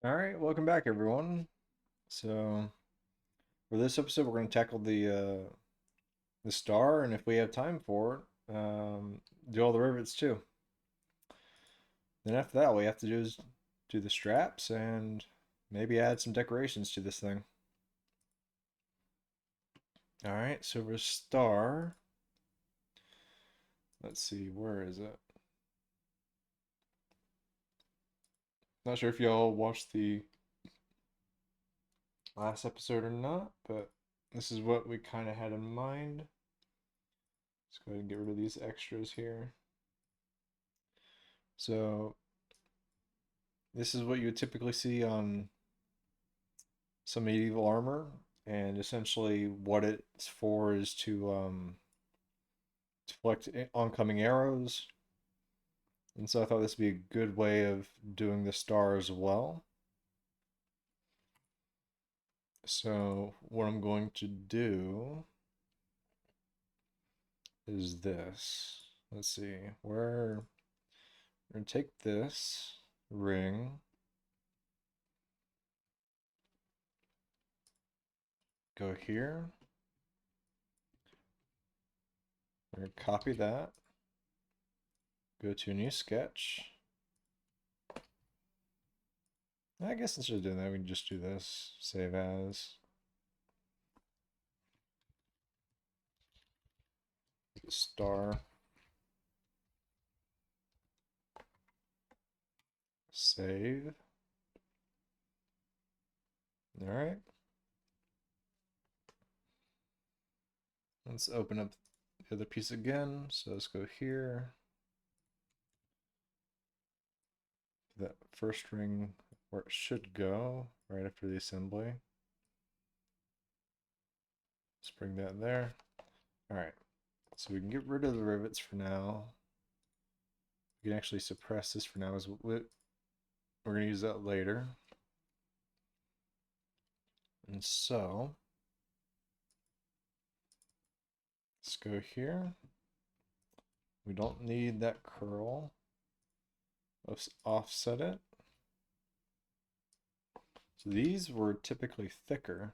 All right, welcome back, everyone. So for this episode, we're going to tackle the star, and if we have time for it, do all the rivets too. Then after that, all we have to do is do the straps and maybe add some decorations to this thing. All right, so for star, let's see, where is it? Not sure if y'all watched the last episode or not, but this is what we kind of had in mind. Let's go ahead and get rid of these extras here. So this is what you would typically see on some medieval armor, and essentially what it's for is to deflect oncoming arrows. And so I thought this would be a good way of doing the star as well. So what I'm going to do is this. Let's see, we're going to take this ring, go here, we're going to copy that, go to a new sketch. I guess instead of doing that, we can just do this, save as. Star, save. All right. Let's open up the other piece again. So let's go here. That first ring where it should go, right after the assembly. Let's bring that there. All right. So we can get rid of the rivets for now. We can actually suppress this for now as we're going to use that later. And so let's go here. We don't need that curl. Let's offset it. So these were typically thicker.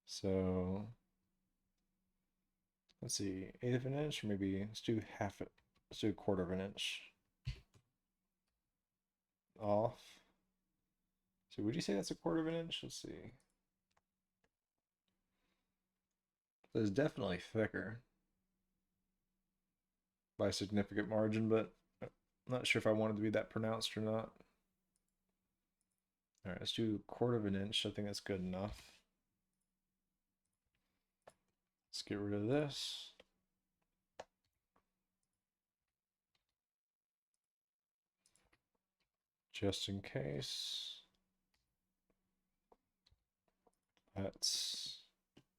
So let's see, 1/8 of an inch, or maybe let's do half it. Let's do 1/4 of an inch off. So would you say that's 1/4 of an inch? Let's see. So it's definitely thicker by a significant margin, but I'm not sure if I wanted to be that pronounced or not. All right, let's do 1/4 of an inch. I think that's good enough. Let's get rid of this. Just in case. That's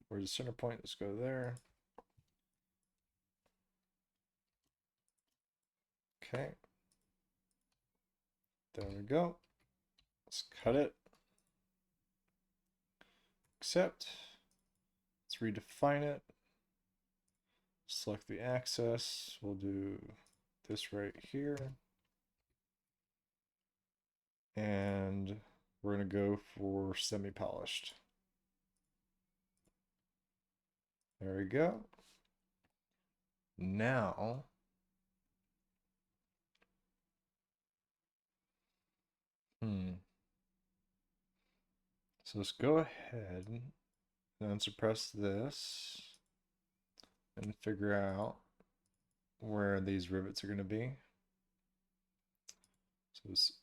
where's the center point? Let's go there. Okay. There we go. Let's cut it. Accept. Let's redefine it. Select the axis. We'll do this right here. And we're going to go for semi-polished. There we go. Now, so let's go ahead and suppress this and figure out where these rivets are going to be. So let's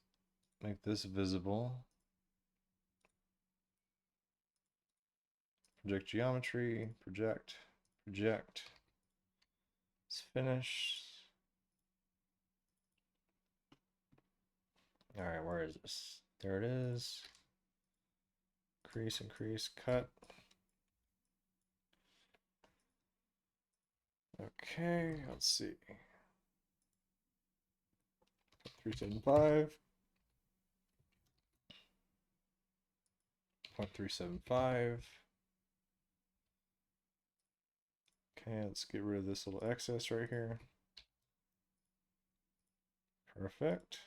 make this visible. Project geometry, project, project. Let's finish. All right, where is this? There it is. Increase, increase, cut. Okay, let's see. 375. 0.375. Okay, let's get rid of this little excess right here. Perfect.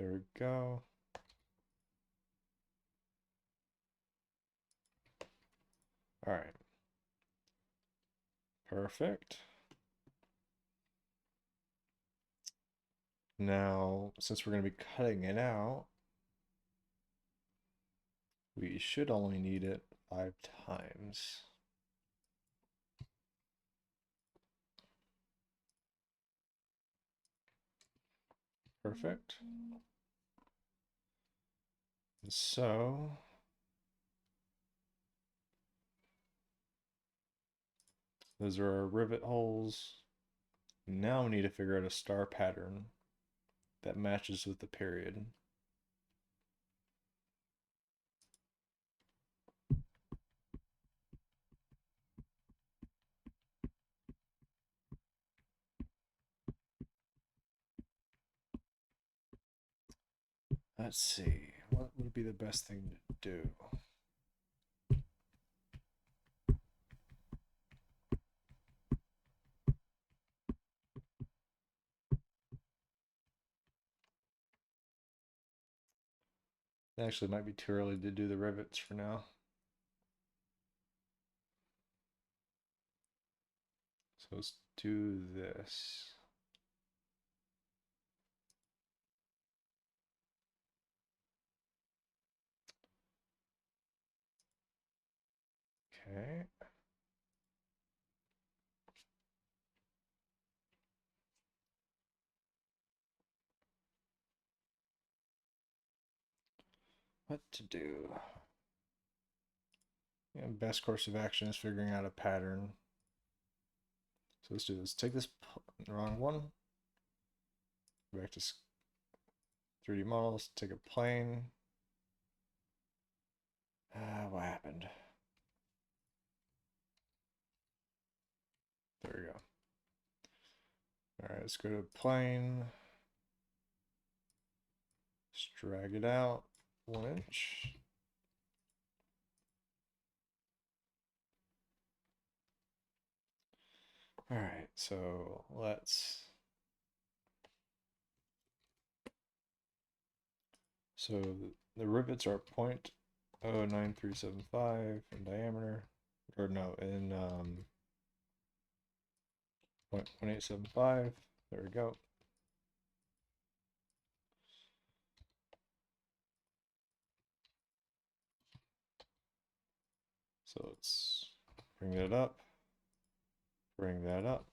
There we go. All right. Perfect. Now, since we're going to be cutting it out, we should only need it 5 times. Perfect. So those are our rivet holes. Now we need to figure out a star pattern that matches with the period. Let's see, what would be the best thing to do? It actually might be too early to do the rivets for now. So let's do this. Okay. What to do? Yeah, best course of action is figuring out a pattern. So let's do this. Take this wrong one. Go back to 3D models. Take a plane. What happened? There we go. All right, let's go to plane. Just drag it out 1 inch. All right, so let's. So the rivets are 0.09375 in diameter, or no, in 0.1875. There we go. So let's bring that up,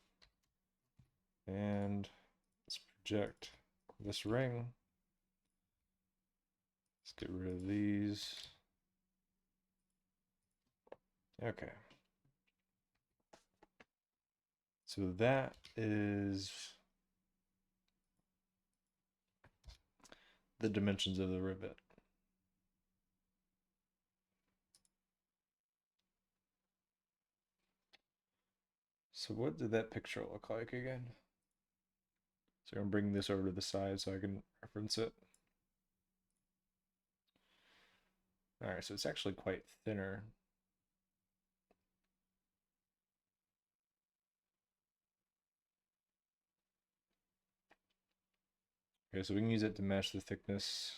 and let's project this ring. Let's get rid of these. Okay. So that is the dimensions of the rivet. So what did that picture look like again? So I'm bringing this over to the side so I can reference it. All right, so it's actually quite thinner. Okay, so we can use it to match the thickness.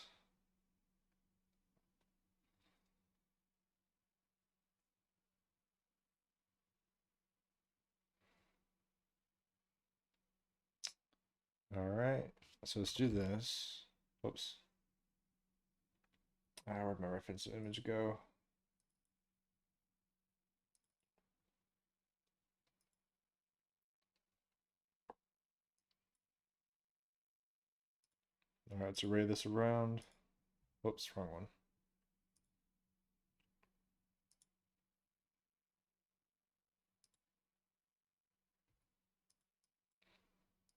All right, so let's do this. Whoops. Where'd my reference image go? All right, let's array this around. Whoops, wrong one.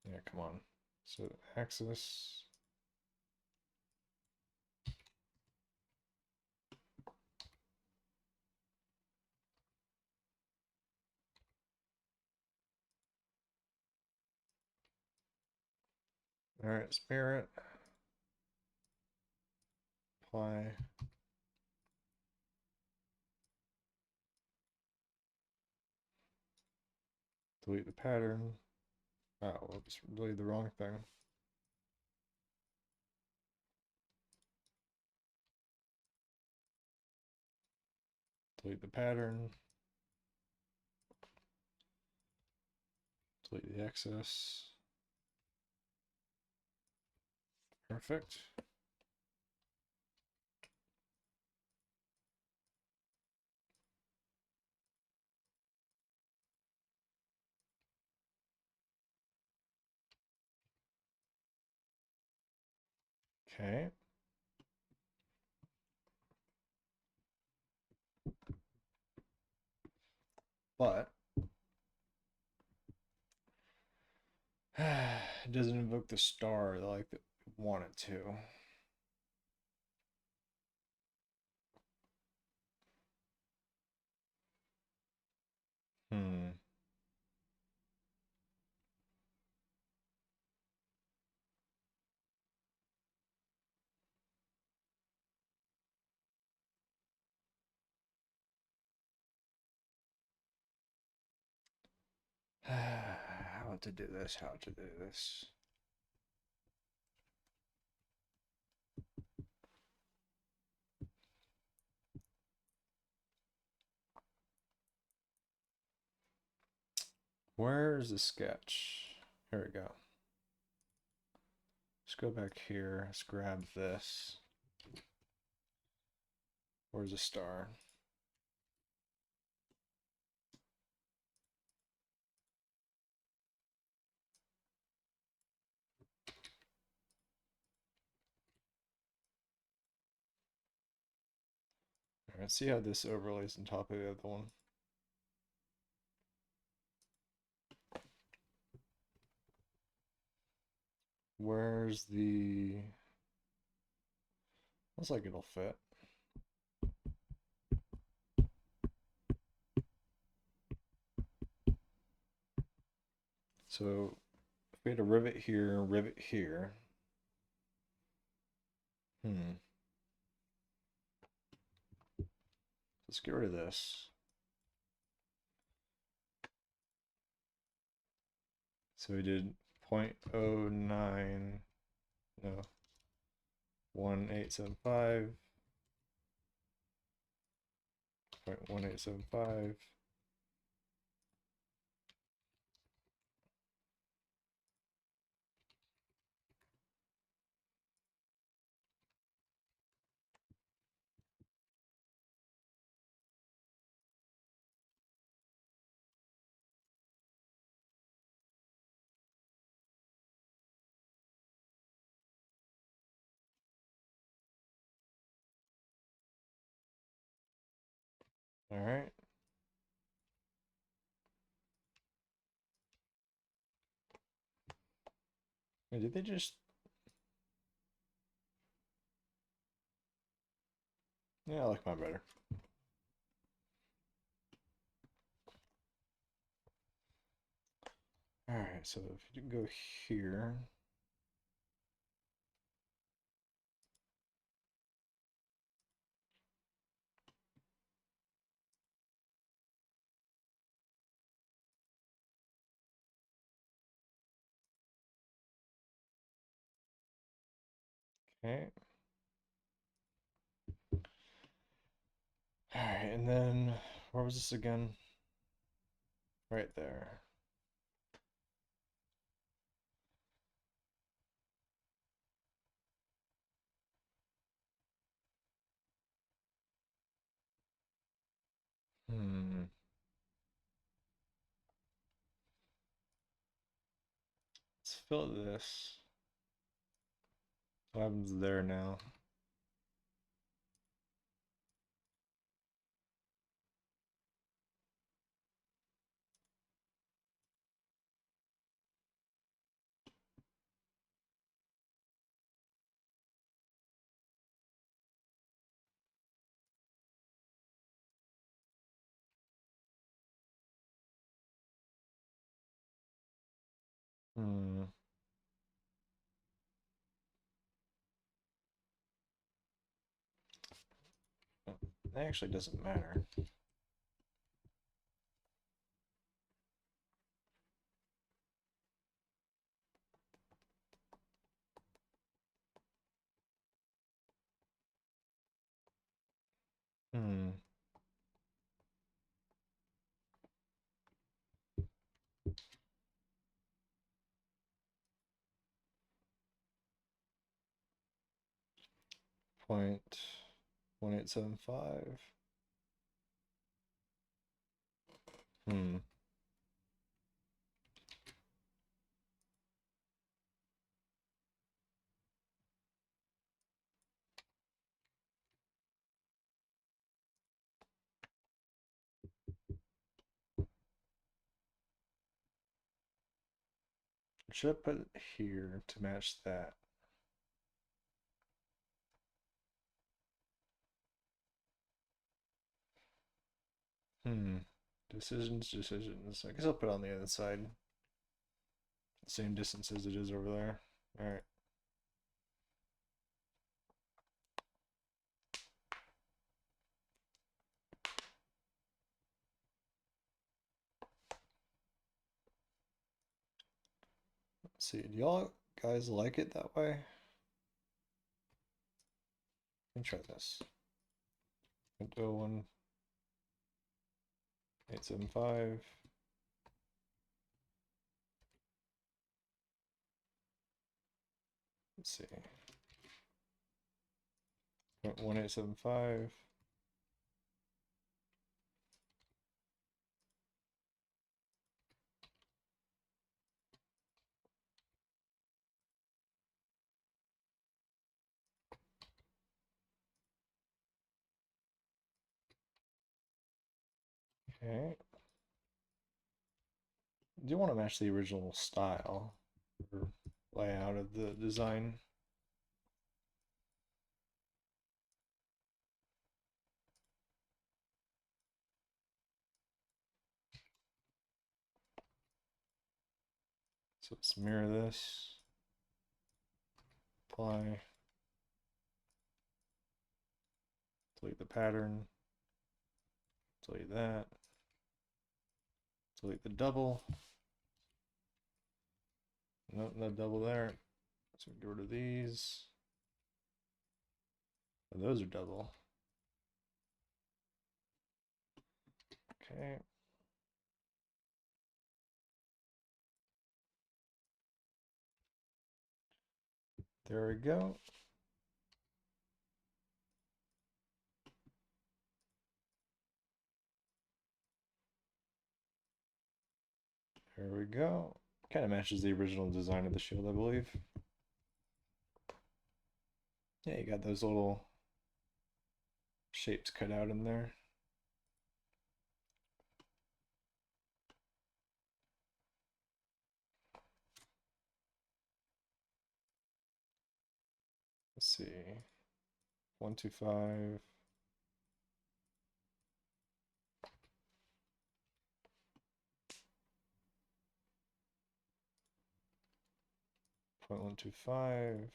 Yeah, come on. So axis. All right, smear it. Apply. Delete the pattern. Oh, whoops, delete the wrong thing. Delete the pattern. Delete the excess. Perfect. Okay. But it doesn't invoke the star like we want it to. Hmm. How to do this, how to do this. Where's the sketch? Here we go. Let's go back here. Let's grab this. Where's the star? All right, let's see how this overlays on top of the other one. Where's the... Looks like it'll fit. So if we had a rivet here, rivet here. Let's get rid of this. So we did 0.09, no, 1875, 0.1875. All right. Wait, did they just... Yeah, I like mine better. All right, so if you go here, okay. All right, and then where was this again? Right there. Hmm. Let's fill this. What happens there now? Hmm. That actually doesn't matter. Hmm. 0.1875. Hmm. Should I put it here to match that? Decisions. I guess I'll put it on the other side. The same distance as it is over there. All right. Let's see. Do y'all guys like it that way? Let me try this. 0.01875. Let's see. 0.1875. Okay. I do want to match the original style or layout of the design. So let's mirror this. Apply. Delete the pattern. Delete that. Delete the double. Nope, no double there. So get rid of these. Oh, those are double. Okay. There we go. There we go. Kind of matches the original design of the shield, I believe. Yeah, you got those little shapes cut out in there. Let's see. 125. Point 125.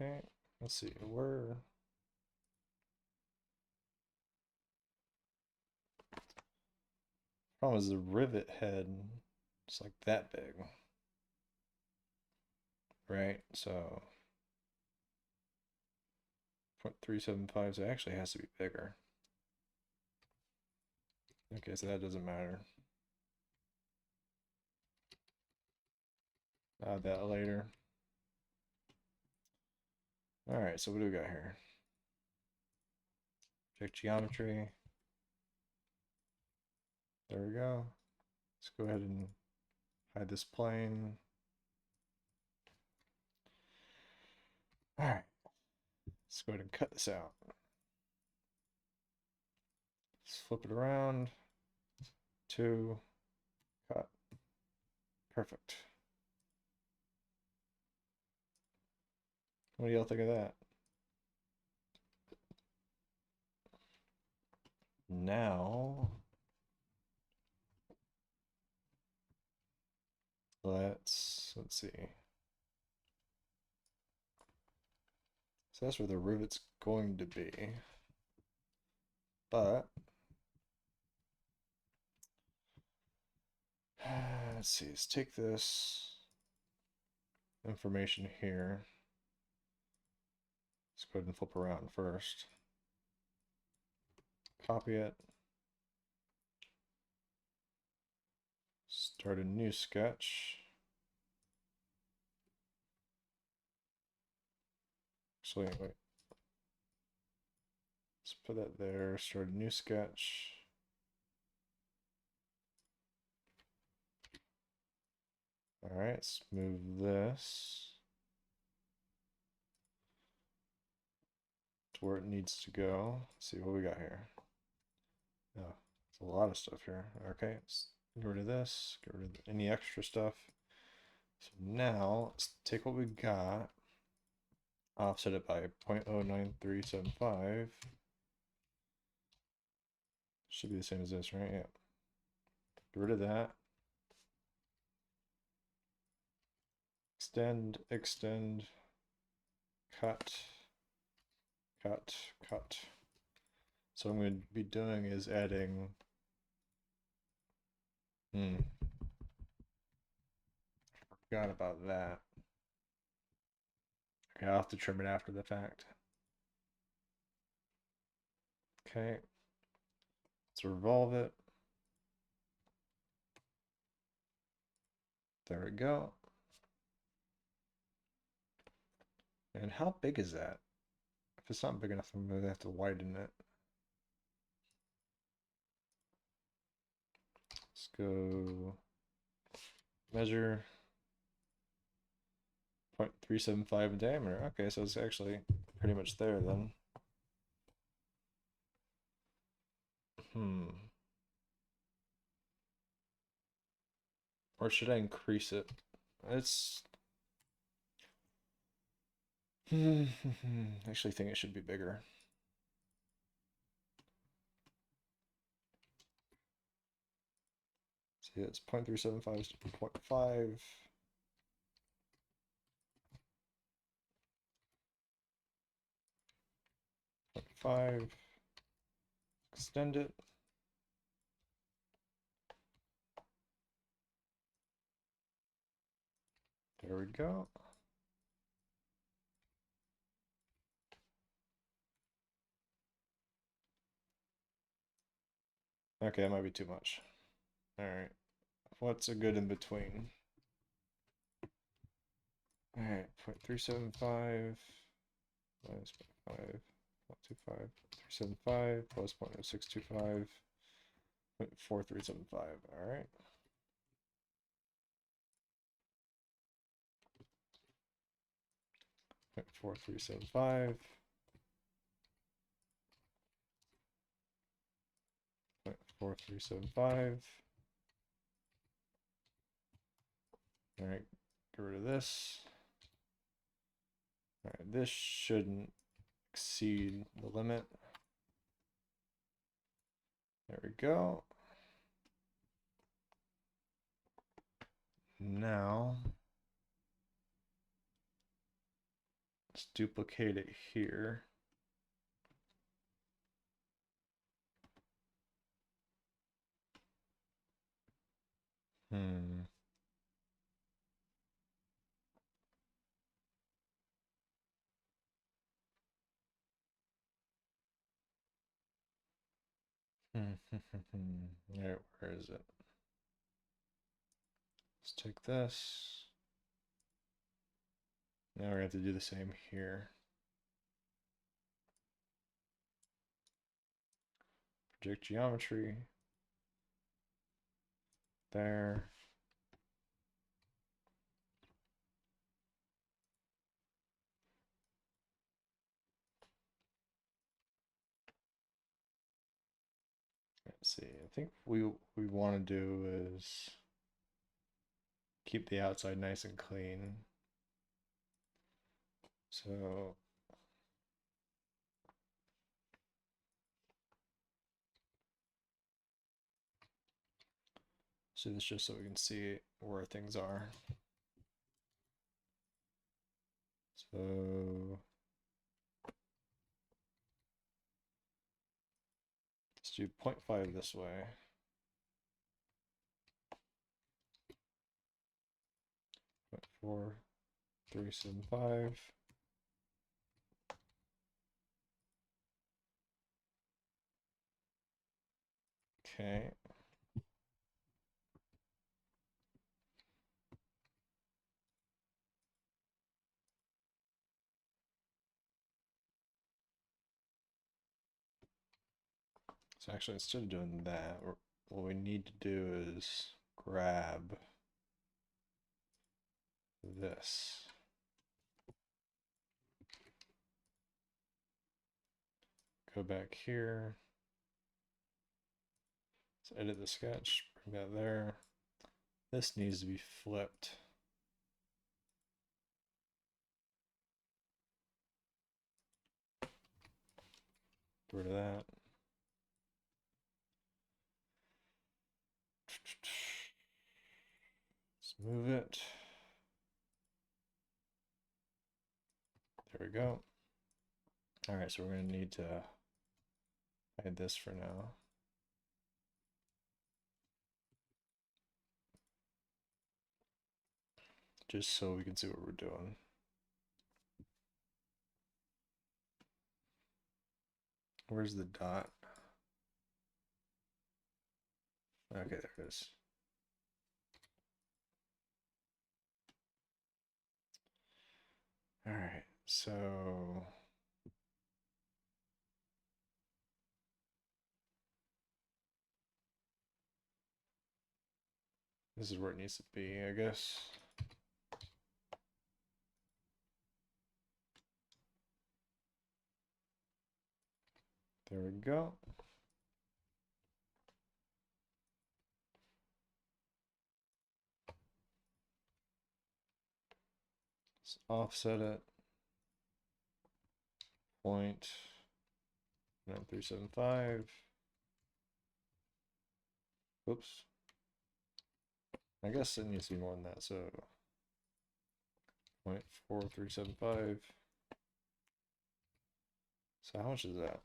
Okay, let's see. Where problem is the rivet head. It's like that big, right? So 0.375. So it actually has to be bigger. Okay, so that doesn't matter. Add that later. All right, so what do we got here? Check geometry. There we go. Let's go ahead and hide this plane. All right, let's go ahead and cut this out. Let's flip it around. 2, cut. Perfect. What do y'all think of that? Now, let's see. So that's where the rivet's going to be. But let's see, let's take this information here. Let's go ahead and flip around first. Copy it. Start a new sketch. Actually, wait. Let's put that there. Start a new sketch. All right, let's move this to where it needs to go. Let's see what we got here. Oh, there's a lot of stuff here. Okay, let's get rid of this, get rid of any extra stuff. So now let's take what we got, offset it by 0.09375. Should be the same as this, right? Yeah. Get rid of that. Extend, extend, cut, cut, cut. So what I'm going to be doing is adding, forgot about that. Okay, I'll have to trim it after the fact. Okay, let's revolve it. There we go. And how big is that? If it's not big enough, I'm going to have to widen it. Let's go measure 0.375 in diameter. Okay, so it's actually pretty much there then. Or should I increase it? It's I actually think it should be bigger. See, it's 0.375 to 0.5. Extend it. There we go. Okay, that might be too much. All right, what's a good in between? All right, 0.375 minus 0.5, 0.25, 375 plus 0.0625, 0.4375. All right. 0.4375. 0.4375. All right, get rid of this. All right, this shouldn't exceed the limit. There we go. Now, let's duplicate it here. All right, where is it? Let's take this. Now we're going to have to do the same here. Project geometry. There. Let's see. I think we want to do is keep the outside nice and clean. So this just so we can see where things are. So let's do 0.5 this way. 0.4375. Okay. So actually, instead of doing that, what we need to do is grab this. Go back here. Let's edit the sketch, bring that there. This needs to be flipped. Get rid of that. Let's move it. There we go. All right, so we're going to need to hide this for now. Just so we can see what we're doing. Where's the dot? Okay, there it is. All right, so this is where it needs to be, I guess. There we go. Let's offset it. 0.9375. Oops. I guess it needs to be more than that, so 0.4375. So how much is that?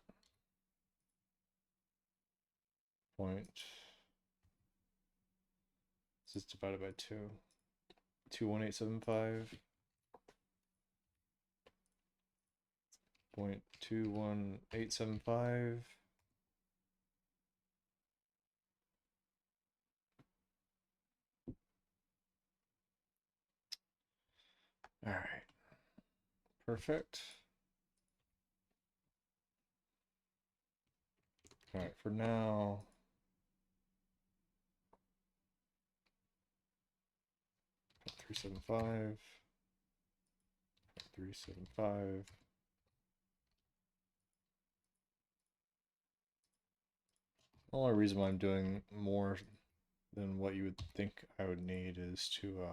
This is divided by 2. 21875. 0.21875. All right. Perfect. All right, for now, three seven five. The only reason why I'm doing more than what you would think I would need is to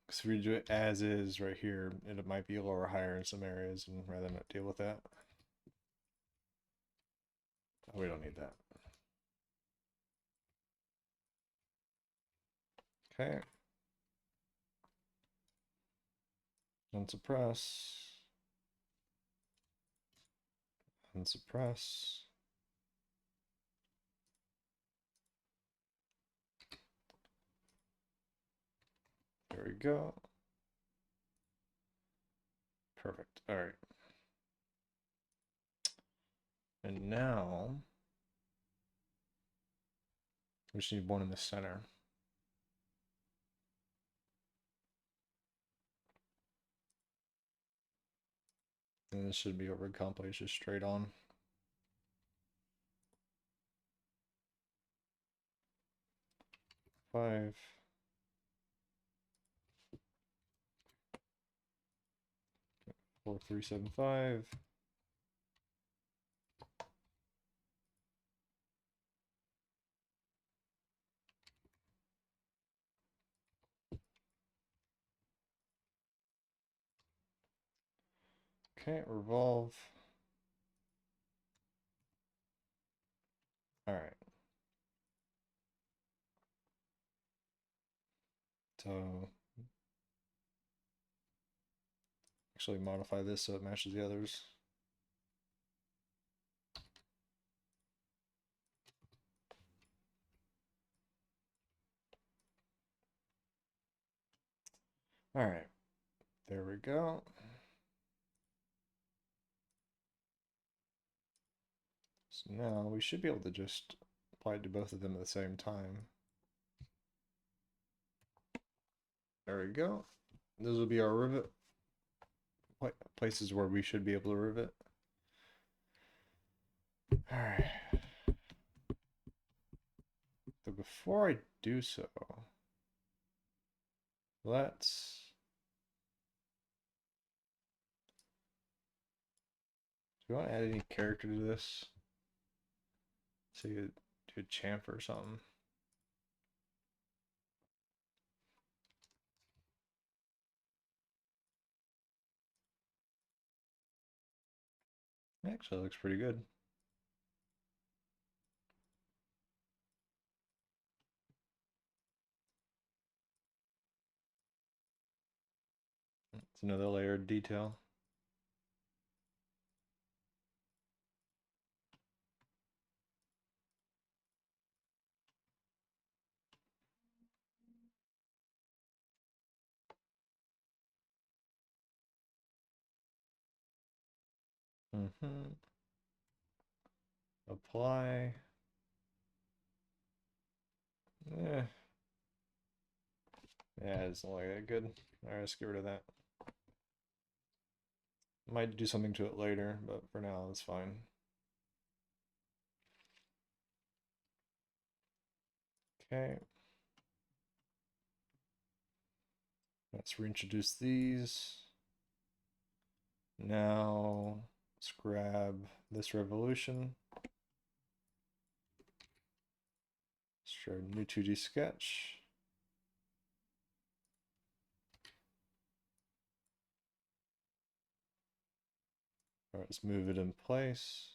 because if we do it as is right here, it might be lower higher in some areas, and rather not deal with that. Oh, we don't need that. Okay. Unsuppress. Unsuppress. There we go. Perfect. All right. And now we just need one in the center. And this should be over compilation just straight on. Five. Four, 3, 7, 5. Okay, revolve. All right. So actually modify this so it matches the others. All right, there we go. So now we should be able to just apply it to both of them at the same time. There we go. Those will be our rivet places where we should be able to rivet. All right. But before I do so, let's do you want to add any character to this? So you do a champ or something. Actually, it looks pretty good. It's another layer of detail. Apply. Yeah, it doesn't look that good. Alright, let's get rid of that. Might do something to it later, but for now, it's fine. Okay. Let's reintroduce these. Now, let's grab this revolution. Let's try a new 2D sketch. All right, let's move it in place.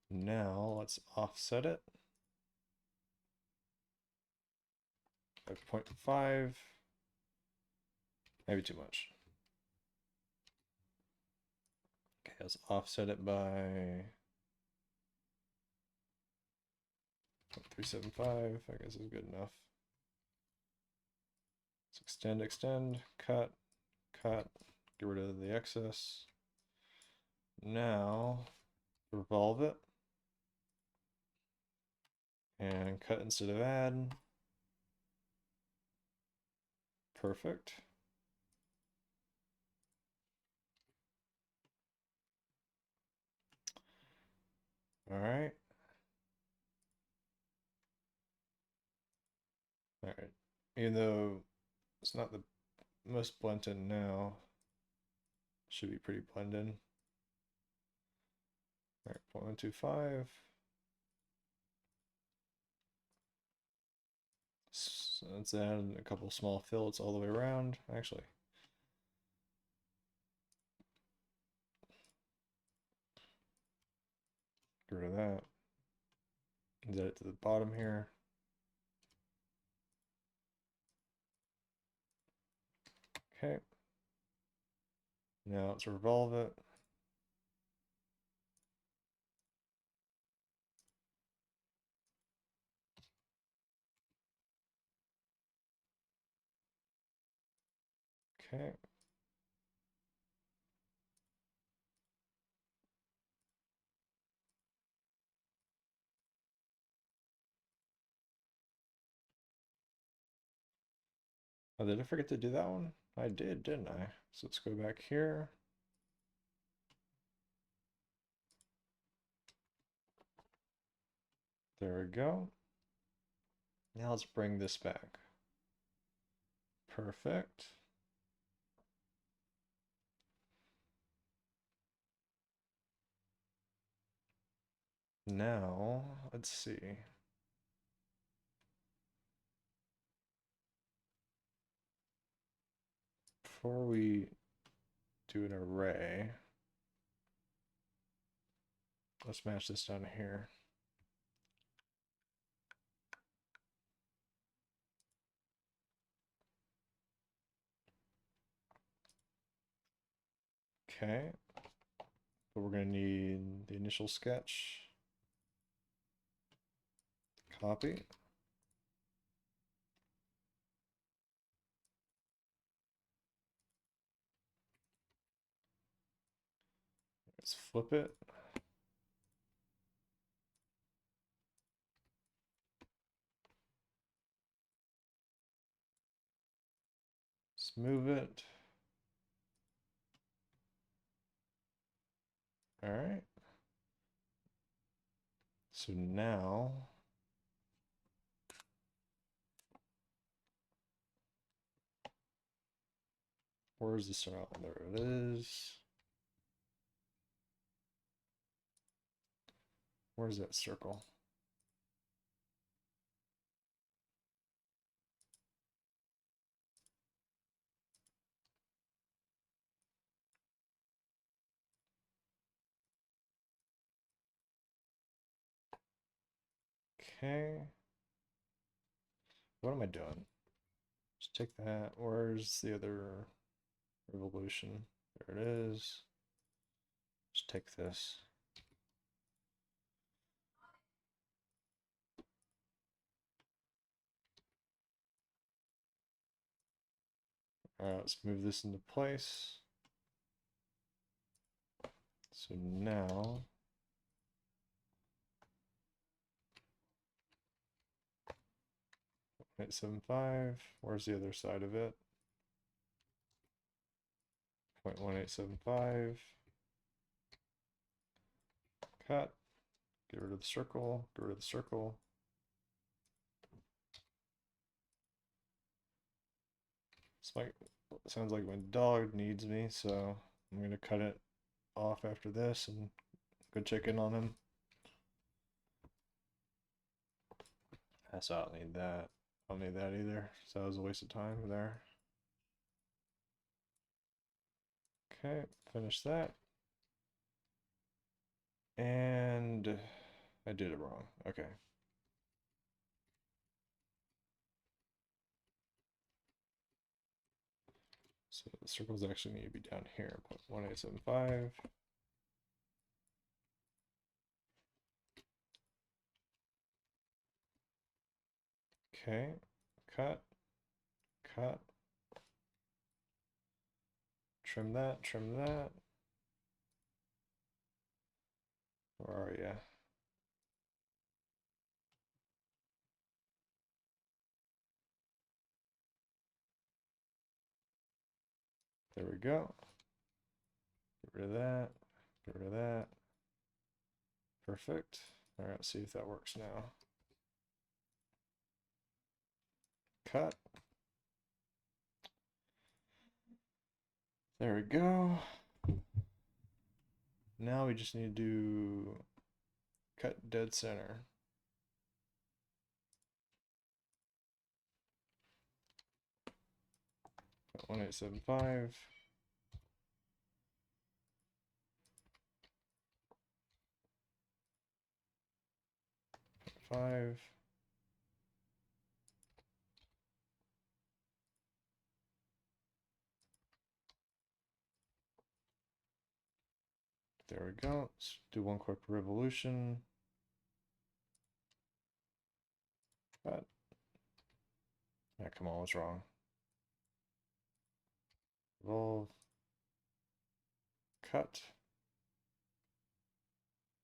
Now, let's offset it. 5.5. Maybe too much. Okay, let's offset it by 0.375. I guess is good enough. Let's extend, extend, cut, cut, get rid of the excess. Now, revolve it. And cut instead of add. Perfect. All right. All right. Even though it's not the most blend in now, should be pretty blend in. All right, 0.125. So let's add a couple small fillets all the way around. Actually, get rid of that. Add it to the bottom here. Okay. Now let's revolve it. Okay. Oh, did I forget to do that one? I did, didn't I? So let's go back here. There we go. Now let's bring this back. Perfect. Now, let's see. Before we do an array, let's match this down here. Okay, but we're going to need the initial sketch. Copy. Let's flip it. Smooth it. All right. So now where's the circle? There it is. Where's that circle? Okay. What am I doing? Just take that. Where's the other revolution? There it is. Just take this. All right, let's move this into place. So now 0.875. Where's the other side of it? 0.1875. Cut. Get rid of the circle. Get rid of the circle. Sounds like my dog needs me, so I'm gonna cut it off after this and go check in on him. So I don't need that. I don't need that either. So that was a waste of time there. Okay, finish that. And I did it wrong. Okay. So the circles actually need to be down here. 0.1875. Okay, cut, cut. Trim that, trim that. Where are you? There we go. Get rid of that. Get rid of that. Perfect. All right, see if that works now. Cut. There we go. Now we just need to cut dead center. 0.1875. 5. There we go. Let's do one quick revolution. Cut. Yeah, come on, what's wrong? Revolve. Cut.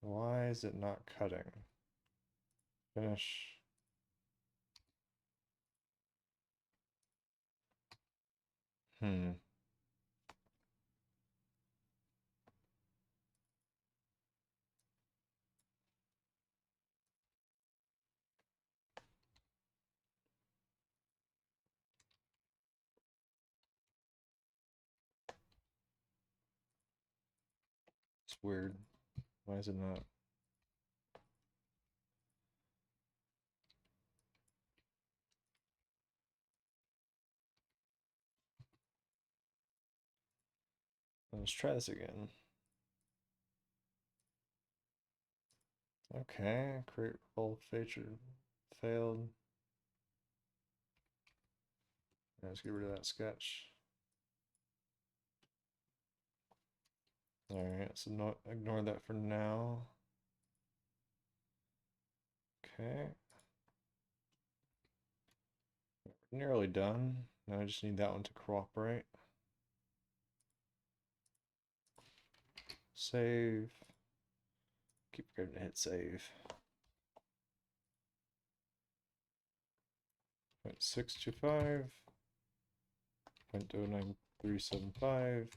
Why is it not cutting? Finish. It's weird. Why is it not? Let's try this again. Okay, create revolve feature failed. Let's get rid of that sketch. Alright, so ignore that for now. Okay. Nearly done. Now I just need that one to cooperate. Save. Keep forgetting to hit save. 0.625. 0.09375.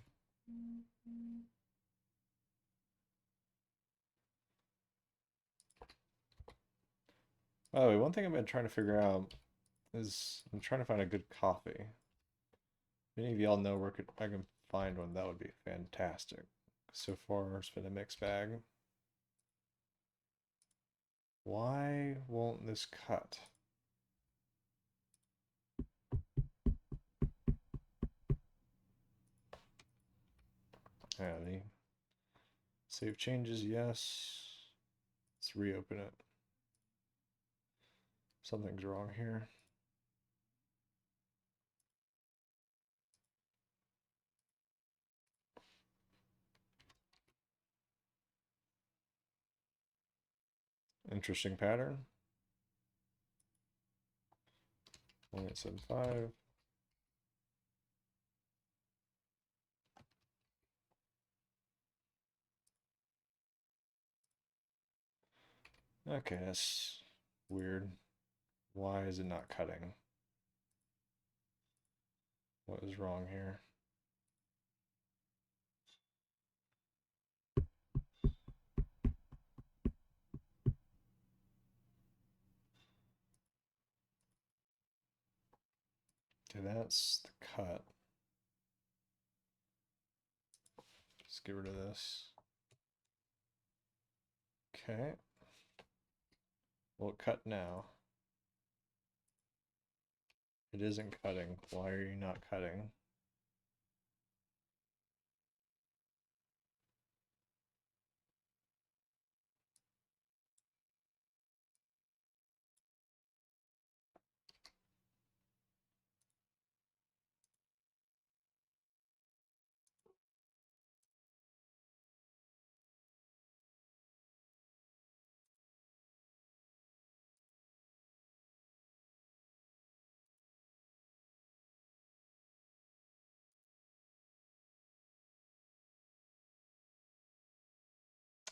By the way, one thing I've been trying to figure out is I'm trying to find a good coffee. If any of y'all know where I can find one, that would be fantastic. So far, it's been a mixed bag. Why won't this cut? Yeah, save changes, yes. Let's reopen it. Something's wrong here. Interesting pattern. 1.875. Okay, that's weird. Why is it not cutting? What is wrong here? Okay, that's the cut. Let's get rid of this. Okay. Will it cut now? It isn't cutting. Why are you not cutting?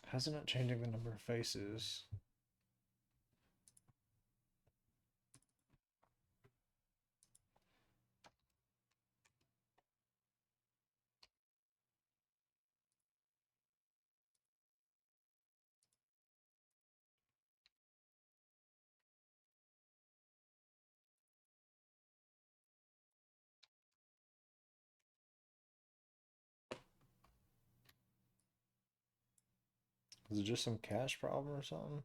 How's it not changing the number of faces? Is it just some cache problem or something?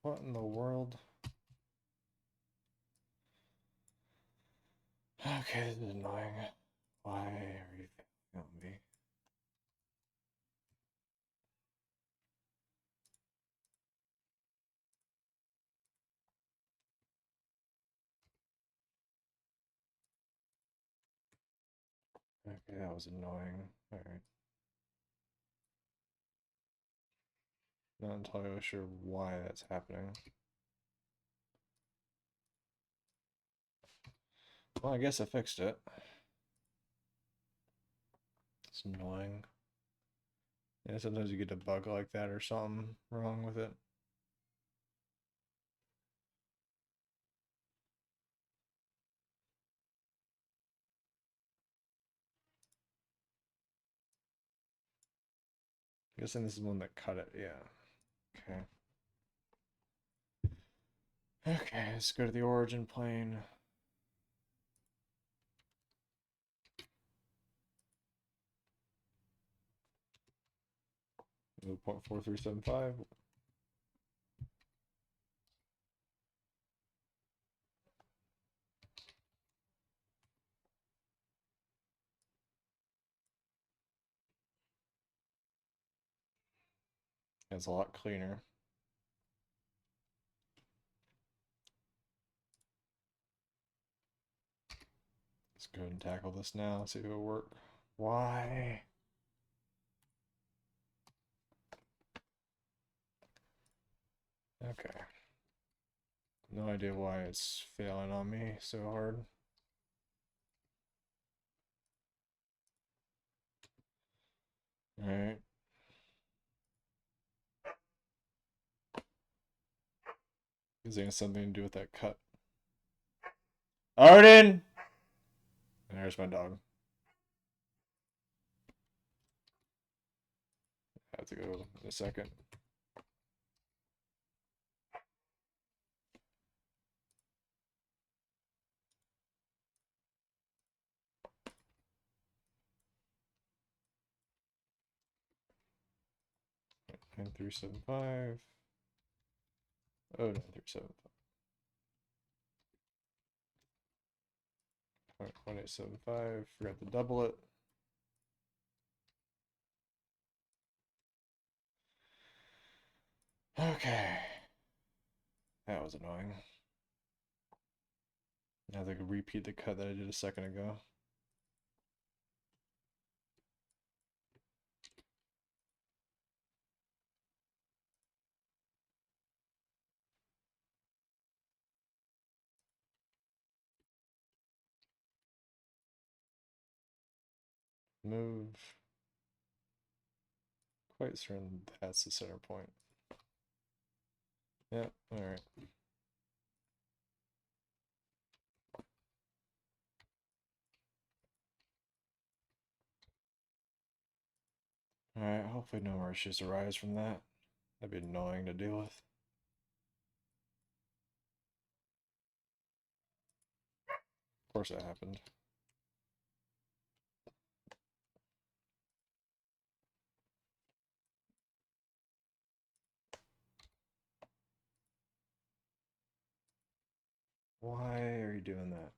What in the world? Okay, this is annoying. Why are you thinking on me? Okay, that was annoying. Alright. Not entirely sure why that's happening. Well, I guess I fixed it. It's annoying. Yeah, sometimes you get a bug like that or something wrong with it. I'm guessing this is the one that cut it, yeah. Okay. Okay, let's go to the origin plane. 0.4375. It's a lot cleaner. Let's go ahead and tackle this now, see if it'll work. Why? Okay. No idea why it's failing on me so hard. Alright. Is it something to do with that cut? Arden! And there's my dog. I have to go in a second. Nine three seven five. Oh, 9375. 1875. Forgot to double it. Okay. That was annoying. Now they could repeat the cut that I did a second ago. Move. Quite certain that's the center point. Yeah, alright. Alright, hopefully no more issues arise from that. That'd be annoying to deal with. Of course that happened. Why are you doing that?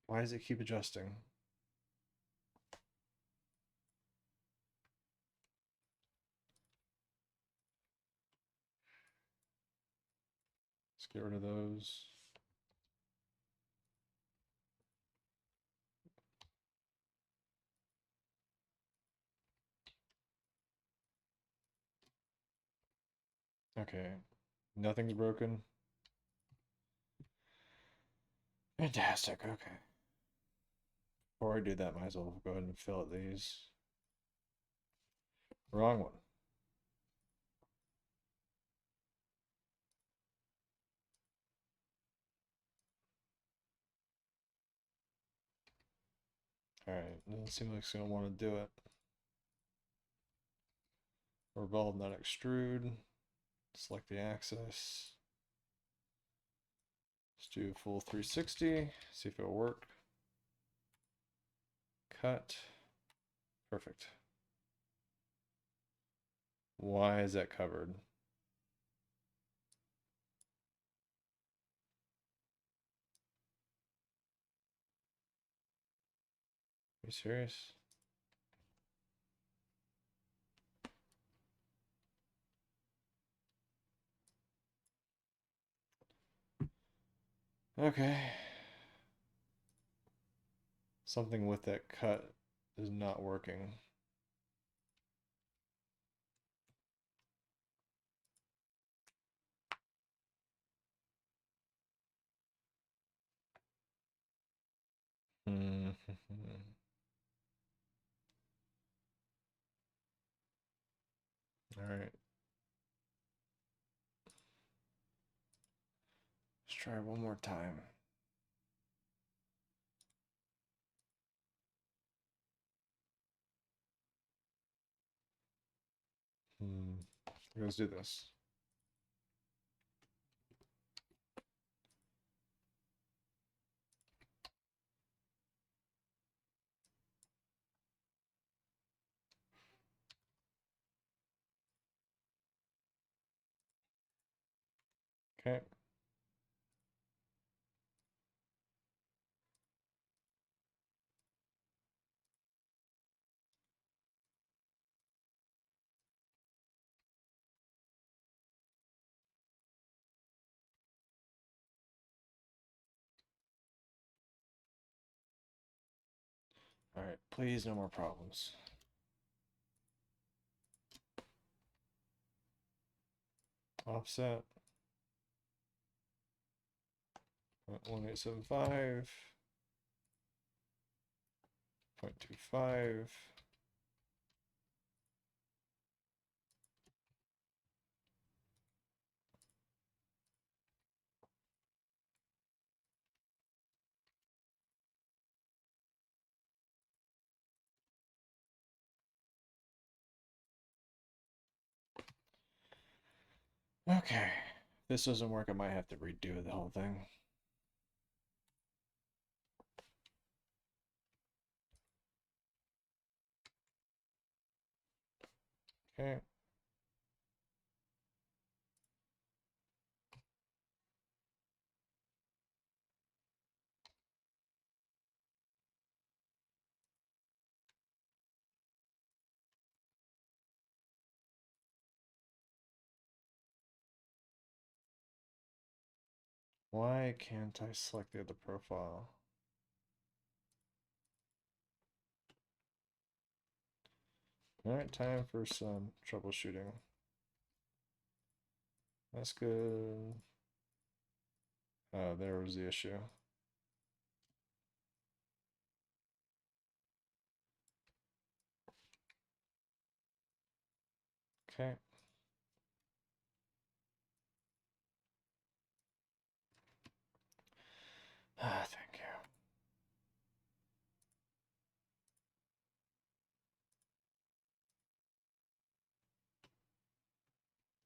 Why does it keep adjusting? Let's get rid of those. Okay, nothing's broken. Fantastic, okay. Before I do that, might as well go ahead and fill out these. Wrong one. Alright, doesn't seem like it's going to want to do it. Revolve, not extrude. Select the axis. Let's do full 360, see if it'll work. Cut. Perfect. Why is that covered? Are you serious? Okay. Something with that cut is not working. Hmm. All right. Let's try one more time. Let's do this. Okay. All right, please no more problems. Offset 0.1875, 0.25. Okay, if this doesn't work, I might have to redo the whole thing. Okay. Why can't I select the other profile? All right, time for some troubleshooting. That's good. Oh, there was the issue. Okay. Ah, thank you.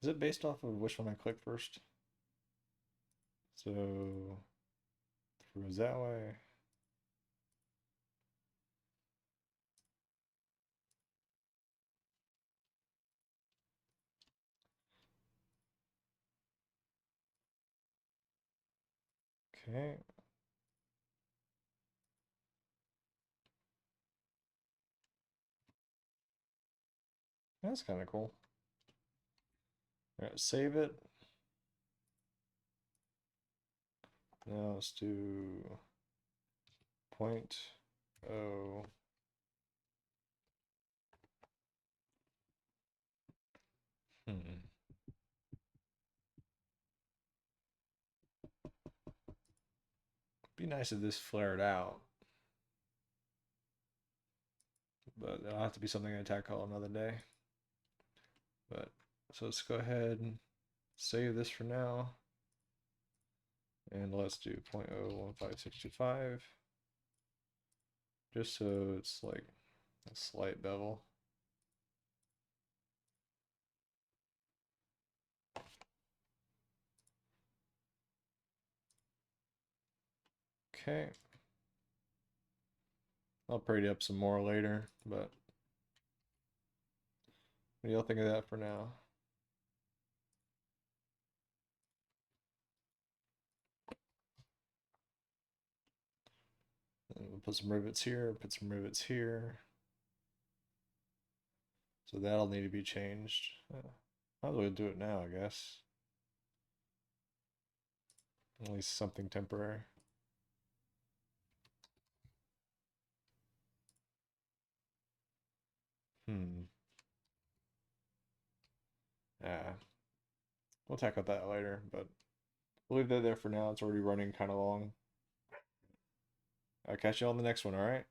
Is it based off of which one I click first? So, if it goes that way. Okay. That's kind of cool. All right, save it. Now let's do 0.0. Hmm. Be nice if this flared out, but it'll have to be something I tackle another day. But so let's go ahead and save this for now. And let's do 0.01565. Just so it's like a slight bevel. Okay. I'll pretty up some more later, but what do y'all think of that for now? And we'll put some rivets here, put some rivets here. So that'll need to be changed. Might as well do it now, I guess. At least something temporary. Hmm. Yeah. We'll tackle that later, but we'll leave that there for now. It's already running kind of long. I'll catch you on the next one, all right?